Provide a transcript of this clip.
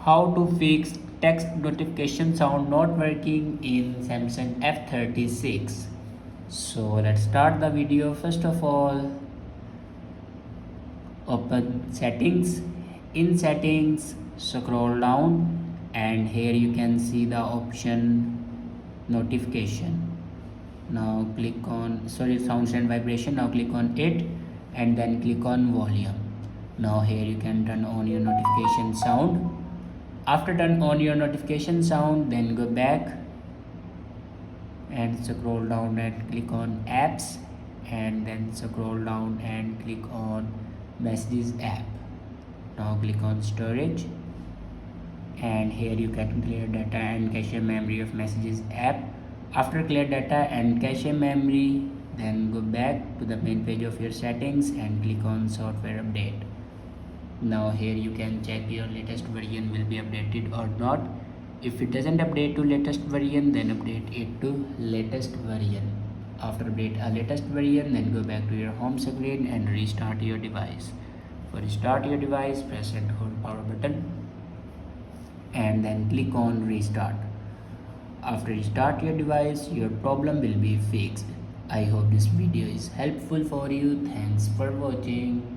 How to fix text notification sound not working in Samsung F36. So let's start the video. First of all, open settings. In settings, scroll down and here you can see the option notification. Now click on sounds and vibration. Now click on it and then click on volume. Now here you can turn on your notification sound. After turn on your notification sound, then go back and scroll down and click on apps and then scroll down and click on messages app. Now click on storage and here you can clear data and cache memory of messages app. After clear data and cache memory, then go back to the main page of your settings and click on software update. Now here you can check your latest version will be updated or not. If it doesn't update to latest version, then update it to latest version. After update a latest version, then go back to your home screen and restart your device. For restart your device, press and hold power button and then click on restart. After restart your device, your problem will be fixed. I hope this video is helpful for you. Thanks for watching.